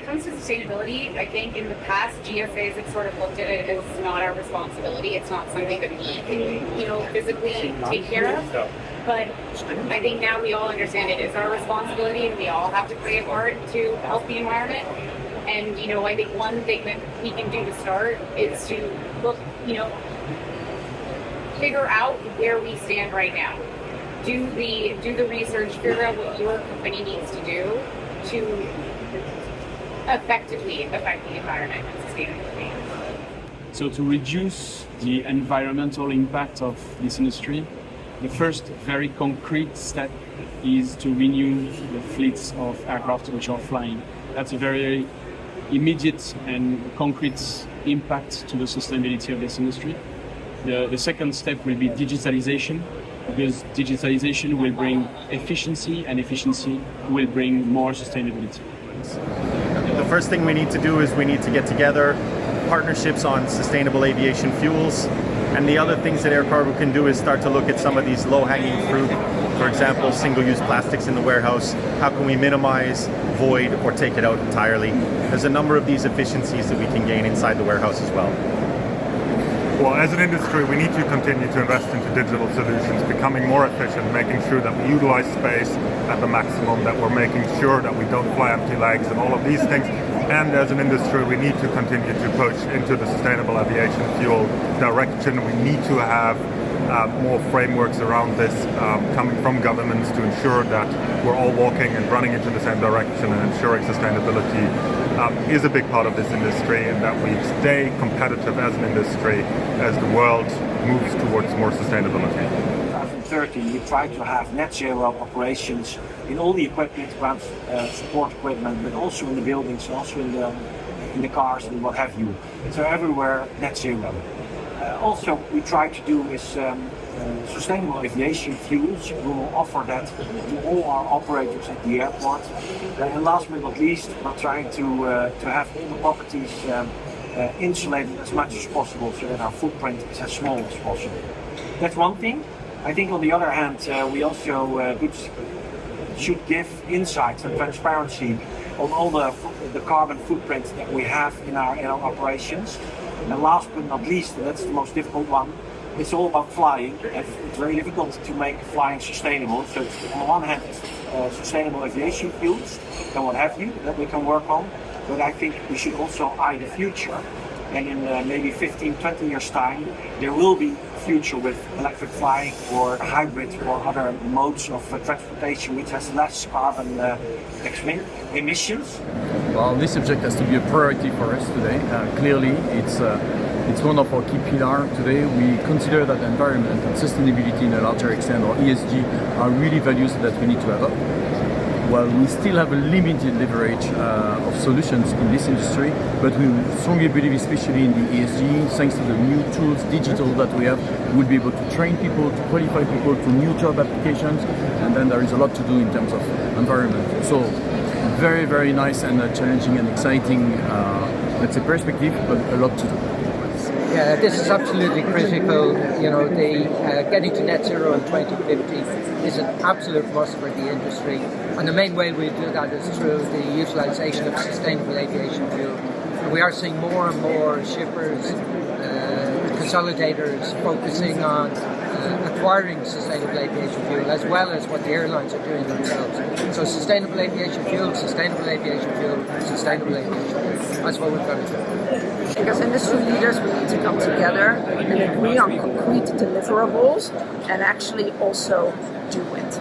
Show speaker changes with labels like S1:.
S1: it comes to sustainability, I think in the past GSAs have sort of looked at it as not our responsibility. It's not something that we can, physically take care of. But I think now we all understand it is our responsibility, and we all have to play a part to help the environment. And I think one thing that we can do to start is to look, figure out where we stand right now. Do the research, figure out what your company needs to do to effectively affect the environment and sustainability.
S2: So to reduce the environmental impact of this industry, the first very concrete step is to renew the fleets of aircraft which are flying. That's a very immediate and concrete impact to the sustainability of this industry. The second step will be digitalization, because digitalization will bring efficiency, and efficiency will bring more sustainability.
S3: The first thing we need to do is we need to get together partnerships on sustainable aviation fuels, and the other things that Air Cargo can do is start to look at some of these low-hanging fruit. For example, single-use plastics in the warehouse. How can we minimize, void, or take it out entirely? There's a number of these efficiencies that we can gain inside the warehouse as well.
S4: Well, as an industry, we need to continue to invest into digital solutions, becoming more efficient, making sure that we utilize space at the maximum, that we're making sure that we don't fly empty legs and all of these things. And as an industry, we need to continue to push into the sustainable aviation fuel direction. We need to have more frameworks around this coming from governments to ensure that we're all walking and running into the same direction, and ensuring sustainability is a big part of this industry, and that we stay competitive as an industry as the world moves towards more sustainability.
S5: 2030, we try to have net zero operations in all the equipment, ground support equipment, but also in the buildings, also in the cars and what have you. So everywhere net zero. Also, we try to do is sustainable aviation fuels. We will offer that to all our operators at the airport. And last but not least, we're trying to have all the properties insulated as much as possible, so that our footprint is as small as possible. That's one thing. I think on the other hand, we also should give insights and transparency on all the carbon footprint that we have in our operations. And last but not least, and that's the most difficult one, it's all about flying. It's very difficult to make flying sustainable. So on one hand, it's sustainable aviation fuels and what have you that we can work on. But I think we should also eye the future. And in maybe 15, 20 years time, there will be a future with electric flying or hybrid or other modes of transportation which has less carbon emissions.
S6: Well, this subject has to be a priority for us today. Clearly, it's one of our key pillars today. We consider that environment and sustainability in a larger extent, or ESG, are really values that we need to adopt. Well, we still have a limited leverage of solutions in this industry, but we strongly believe, especially in the ESG, thanks to the new tools, digital that we have, we'll be able to train people, to qualify people to new job applications, and then there is a lot to do in terms of environment. So, very, very nice and challenging and exciting, let's say, perspective, but a lot to do.
S7: Yeah, this is absolutely critical. Getting to net zero in 2050 is an absolute must for the industry. And the main way we do that is through the utilization of sustainable aviation fuel. And we are seeing more and more shippers, consolidators focusing on acquiring sustainable aviation fuel, as well as what the airlines are doing themselves. So sustainable aviation fuel, sustainable aviation fuel, sustainable aviation fuel. That's what we've got to do.
S8: I think as industry leaders, we need to come together and agree on concrete deliverables and actually also do it.